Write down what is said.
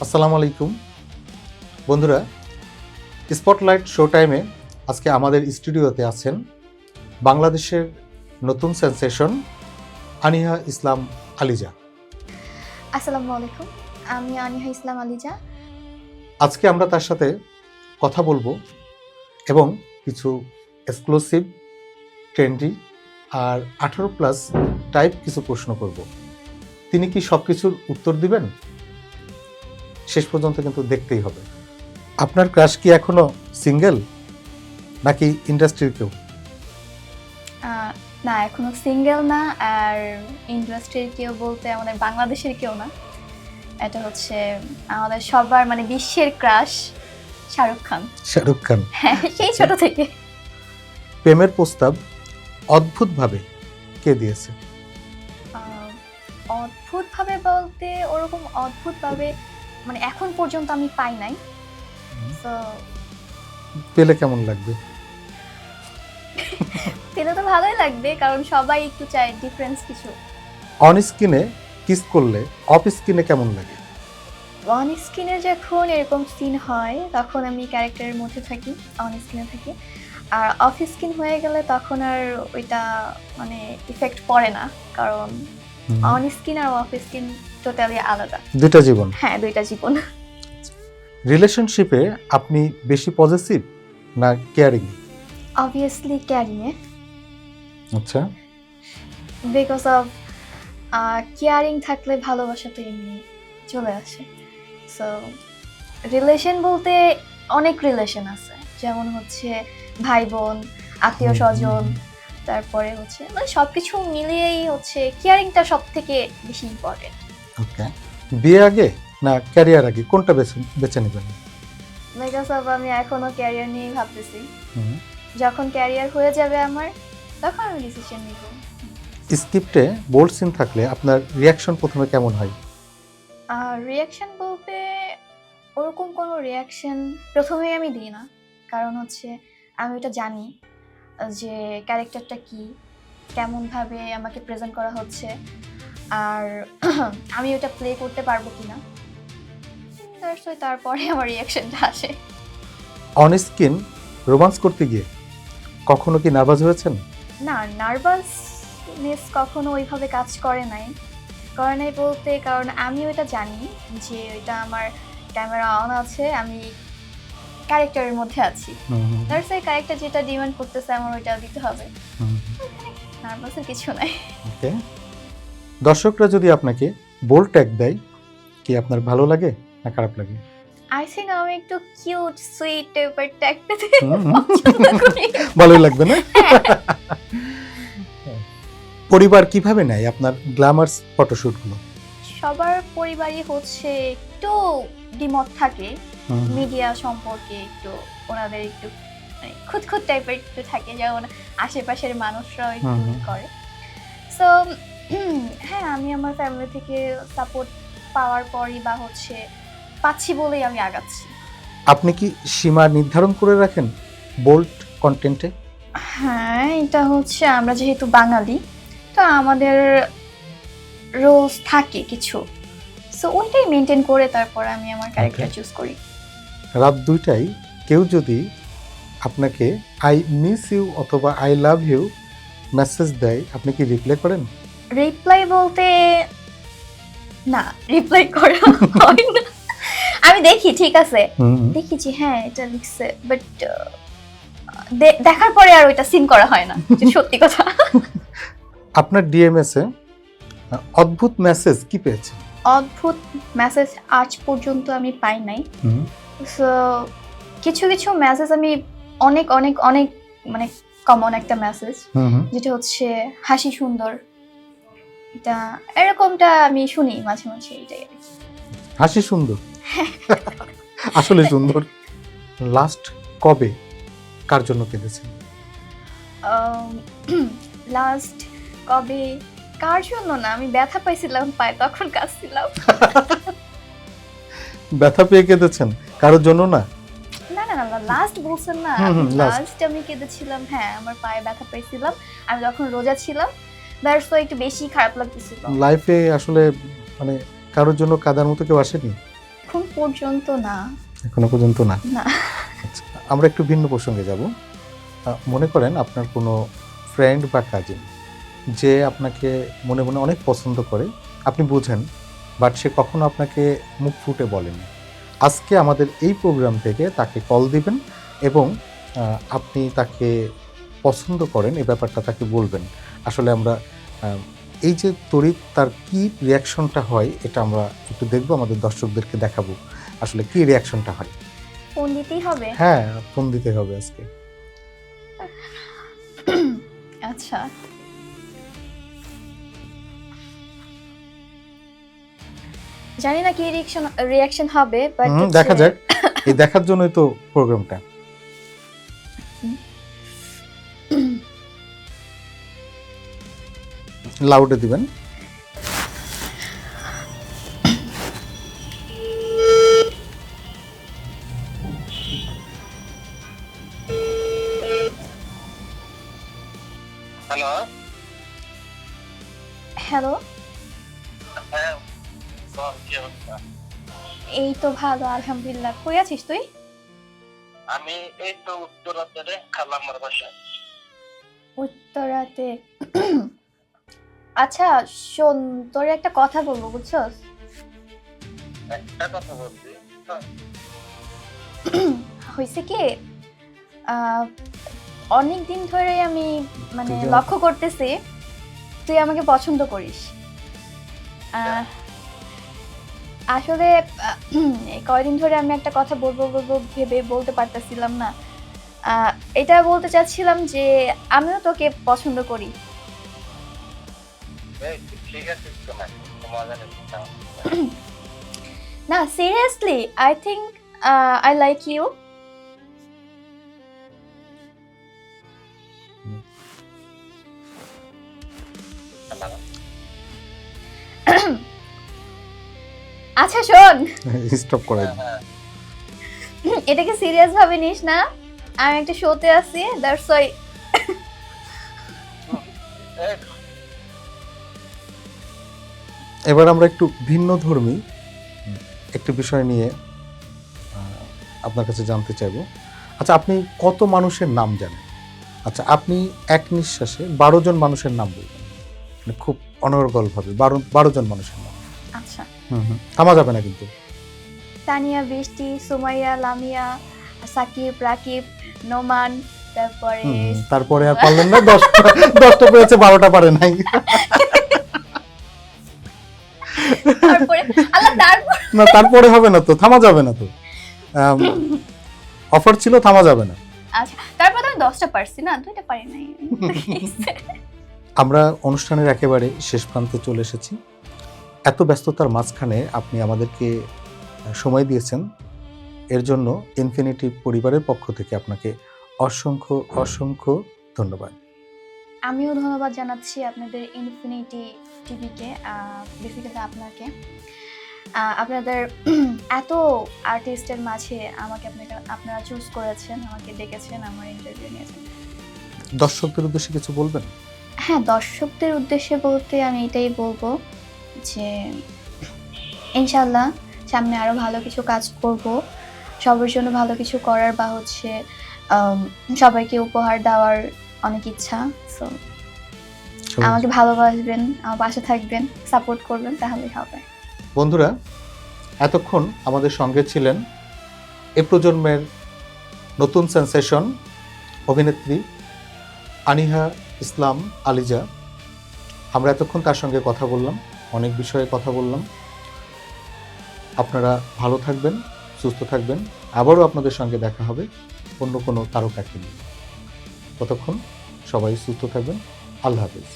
আসসালামু আলাইকুম বন্ধুরা, স্পটলাইট শো টাইমে আজকে আমাদের স্টুডিওতে আছেন বাংলাদেশের নতুন সেন্সেশন আনিহা ইসলাম আলিজা। আসসালামু আলাইকুম, আমি আনিহা ইসলাম আলিজা। আজকে আমরা তার সাথে কথা বলবো এবং কিছু এক্সক্লুসিভ, ট্রেন্ডি আর 18+ টাইপ কিছু প্রশ্ন করব। তিনি কি সব কিছুর উত্তর দিবেন? শেষ পর্যন্ত কিন্তু দেখতেই হবে। আপনার ক্রাশ কি এখনো সিঙ্গেল নাকি ইন্ডাস্ট্রির কেউ? না, এখনো সিঙ্গেল না, আর ইন্ডাস্ট্রির কেউ বলতে আমাদের বাংলাদেশের কেউ না। এটা হচ্ছে আমাদের সবার মানে বিশ্বের ক্রাশ শাহরুখ খান। শাহরুখ খান। হ্যাঁ, সেই ছোট থেকে। প্রেমের প্রস্তাব অদ্ভুতভাবে কে দিয়েছে? অদ্ভুতভাবে বলতে ওরকম অদ্ভুতভাবে মানে এখন পর্যন্ত আমি পাই নাই। তো পেলে কেমন লাগবে? পেলে তো ভালোই লাগবে, কারণ সবাই একটু চায় ডিফারেন্স কিছু। অন স্ক্রিনে কিস করলে অফ স্ক্রিনে কেমন লাগে? অন স্ক্রিনে যখন এরকম সিন হয় তখন আমি ক্যারেক্টারের মধ্যে থাকি, অন স্ক্রিনে থাকি। আর অফ স্ক্রিন হয়ে গেলে তখন আর ওইটা মানে ইফেক্ট পড়ে না, কারণ অন স্ক্রিন আর অফ স্ক্রিন টোটালি আলাদা। দুইটা জীবন। হ্যাঁ, দুইটা জীবন। রিলেশনশিপে আপনি বেশি পজিটিভ না কেয়ারিং? অবভিয়াসলি ক্যারিংয়ে, আচ্ছা, বিকজ অফ কেয়ারিং থাকলে ভালোবাসা তো এমনি চলে আসে। সো রিলেশন বলতে অনেক রিলেশন আছে, যেমন হচ্ছে ভাই বোন, আত্মীয় স্বজন, তারপরে হচ্ছে মানে সব কিছু মিলিয়েই হচ্ছে কেয়ারিংটা সব থেকে বেশি ইম্পর্টেন্ট। ওকে। বিয়ে আগে না ক্যারিয়ার আগে, কোনটা বেছে নেবেন? বিকজ অফ আমি এখনো ক্যারিয়ার নিয়েই ভাবতেছি। যখন ক্যারিয়ার হয়ে যাবে আমার, তখন আমি ডিসিশন নিব। স্ক্রিপ্টে বোল্ড সিন থাকলে আপনার রিয়াকশন প্রথমে কেমন হয়? রিয়াকশন বলতে ওরকম কোনো রিয়াকশন প্রথমেই আমি দিই না, কারণ হচ্ছে আমি ওটা জানি যে ক্যারেক্টারটা কি, কেমনভাবে আমাকে প্রেজেন্ট করা হচ্ছে, আর আমি ওটা প্লে করতে পারবো কিনা, তারপরে আমার রিয়াকশনটা আসে। অন স্ক্রিন রোমান্স করতে গিয়ে কখনো কি নার্ভাস হয়েছেন? না, নার্ভাসনেস কখনো ওইভাবে কাজ করে নাই বলতে, কারণ আমি ওইটা জানি যে ওইটা আমার ক্যামেরা অন আছে, আমি ক্যারেক্টারের মধ্যে আছি, দ্যাটস ওয়াই ক্যারেক্টার যেটা ডিমান্ড করতেছে আমার ওইটা দিতে হবে। নার্ভাসের কিছু নাই। ওকে। দর্শকরা যদি আপনাকে বোল্ড ট্যাগ দেয়, কি আপনার ভালো লাগে না খারাপ লাগে? আই থিঙ্ক আমি একটু কিউট সুইট টাইপের ট্যাগ পেতে হুম। পছন্দ করি। ভালোই লাগবে না? পরিবার কিভাবে নেয় আপনার গ্ল্যামারস ফটোশুটগুলো? সবার পরিবারই হচ্ছে একটু দ্বিমত থাকে মিডিয়া সম্পর্কে, একটু ওনাদের একটু মানে খুঁতখুত টাইপের একটু থাকে, যেমন আশেপাশের মানুষরাও একটু করে। সো হ্যাঁ, আমি আমার ফ্যামিলি থেকে সাপোর্ট পাওয়ার পরই বা হচ্ছে পাচ্ছি বলেই আমি আগাচ্ছি। আপনি কি সীমা নির্ধারণ করে রাখেন বোল্ড কন্টেন্টে? হ্যাঁ, এটা হচ্ছে আমরা যেহেতু বাঙালি, তো আমাদের রুলস থাকে কিছু, সো ওইটাই মেনটেন করে তারপর আমি আমার ক্যারেক্টার চুজ করি। রাত 2টায় কেউ যদি আপনাকে আই মিস ইউ অথবা আই লাভ ইউ মেসেজ দেয়, আপনি কি রিপ্লাই করেন? রিপ্লাই বলতে না, রিপ্লাই করা হয় না। আমি দেখি, ঠিক আছে, দেখেছি হ্যাঁ এটা লিখছে, বাট দেখার পরে আর ওইটা সিন করা হয় না, সত্যি কথা। আপনার ডিএমএস এ অদ্ভুত মেসেজ কি পেয়েছেন? অদ্ভুত মেসেজ আজ পর্যন্ত আমি পাই নাই। সো কিছু কিছু মেসেজ আমি অনেক অনেক অনেক মানে কমন একটা মেসেজ, যেটা হচ্ছে হাসি সুন্দর, এটা এরকমটা আমি শুনি মাঝে মাঝে, এটাই আর কি। হাসি সুন্দর, আসলে সুন্দর। লাস্ট কবে কার জন্য কেঁদেছেন? লাস্ট কবে কার জন্য না, আমি ব্যথা পাইছিলাম পায়ে, তখন কাঁদছিলাম। ব্যথা পেয়ে কেঁদেছেন, কারোর জন্য না? না না না, লাস্ট বলছেন না, লাস্ট আমি কেঁদেছিলাম, হ্যাঁ আমার পায়ে ব্যথা পাইছিলাম, আমি যখন রোজা ছিলাম, দ্যাটস ওয়াই একটু বেশি খারাপ লাগতেছিল। লাইফে আসলে মানে কারোর জন্য কাঁদার মতো কেউ আসেনি? এখন পর্যন্ত না। এখনো পর্যন্ত না। না। আচ্ছা, আমরা একটু ভিন্ন প্রসঙ্গে যাব। মনে করেন আপনার কোনো ফ্রেন্ড বা কাজিন যে আপনাকে মনে মনে অনেক পছন্দ করে, আপনি বুঝেন, বাট সে কখনো আপনাকে মুখ ফুটে বলেনি। আজকে আমাদের এই প্রোগ্রাম থেকে তাকে কল দিবেন এবং আপনি তাকে পছন্দ করেন এই ব্যাপারটা তাকে বলবেন। আসলে আমরা এই যে তড়িৎ তার কি রিয়াকশনটা হয় এটা আমরা একটু দেখবো, আমাদের দর্শকদেরকে দেখাবো আসলে কি রিয়াকশনটা হয়। ফোন দিতেই হবে? হ্যাঁ, ফোন দিতে হবে আজকে। আচ্ছা, জানি না কি রিয়াকশন হবে, বাট দেখা যাক। এই দেখার জন্যই তো প্রোগ্রামটা। লাউডে দিবেন। হ্যালো। হ্যালো, হ্যাঁ, বল কি অবস্থা? এই তো ভালো আলহামদুলিল্লাহ। কই আছিস তুই? আমি এই তো উত্তরাতে রে, খালাম্মার বাসায়। উত্তরাতে। আচ্ছা শোন, তোর একটা কথা বলবো, বুঝছস? একটা কথা বলছি। হয়েছে কি, অনেক দিন ধরে আমি মানে তুই লক্ষ্য করতেছি তুই আমাকে পছন্দ করিস। আসলে এই কয়দিন ধরে আমি একটা কথা বলবো বলবো ভেবে বলতে পারতেছিলাম না। এটা বলতে চাচ্ছিলাম যে আমিও তোকে পছন্দ করি। এই, ঠিক আছে তো না, মজা নিচ্ছি না। না seriously, I think I like you. আচ্ছা শোন, স্টপ করে দিন। এটাকে সিরিয়াস ভাবে নিস না, আমি একটা শোতে আছি, দ্যাটস ওয়াই। এবার আমরা একটু ভিন্ন ধর্মী একটি বিষয় নিয়ে আপনার কাছে জানতে চাইব। আচ্ছা, আপনি কত মানুষের নাম জানেন? আচ্ছা, আপনি এক নিঃশ্বাসে 12 জন মানুষের নাম বলবেন, মানে খুব অনর্গলভাবে 12 জন মানুষের নাম। আচ্ছা, থামা যাবে না কিন্তু। তানিয়া, বৃষ্টি, সুমাইয়া, লামিয়া, সাকিব, রাকিব, নোমান, তারপরে তারপরে আর পারলেন না। 10টা পেয়েছে, 12টা পারে নাই। তারপরে আল্লাহ, তারপর না, তারপরে হবে না তো, থামা যাবে না তো। অফার ছিল, থামা যাবে না। আচ্ছা, তারপর আমি 10টা পারছি না, 2টা পারি নাই। আমরা অনুষ্ঠানের একেবারে শেষ প্রান্তে চলে এসেছি। এত ব্যস্ততার মাঝখানে আপনি আমাদেরকে সময় দিয়েছেন, এর জন্য ইনফিনিটি পরিবারের পক্ষ থেকে আপনাকে অসংখ্য অসংখ্য ধন্যবাদ। আমিও ধন্যবাদ জানাচ্ছি আপনাদের ইনফিনিটি টিভিকে, বেসিক্যালি আপনাকে। আপনাদের এত আর্টিস্টের মাঝে আমাকে আপনারা চুজ করেছেন, আমাকে ডেকেছেন, আমার ইন্টারভিউ নিয়েছেন। দর্শকদের উদ্দেশ্যে কিছু বলবেন? হ্যাঁ, দর্শকদের উদ্দেশ্যে বলতে আমি এটাই বলবো যে ইনশাল্লাহ সামনে আরো ভালো কিছু কাজ করব, সবার জন্য ভালো কিছু করার বা সবাইকে উপহার দেওয়ার অনেক ইচ্ছা। সো আমাকে ভালোবাসবেন, আমার পাশে থাকবেন, সাপোর্ট করবেন, তাহলেই হবে। বন্ধুরা, এতক্ষণ আমাদের সঙ্গে ছিলেন এ প্রজন্মের নতুন সেন্সেশন অভিনেত্রী আনিহা ইসলাম আলিজা। আমরা এতক্ষণ তার সঙ্গে কথা বললাম, অনেক বিষয়ে কথা বললাম। আপনারা ভালো থাকবেন, সুস্থ থাকবেন। আবারও আপনাদের সঙ্গে দেখা হবে অন্য কোনো তারকাকে নিয়ে। ততক্ষণ সবাই সুস্থ থাকবেন। আল্লাহ হাফেজ।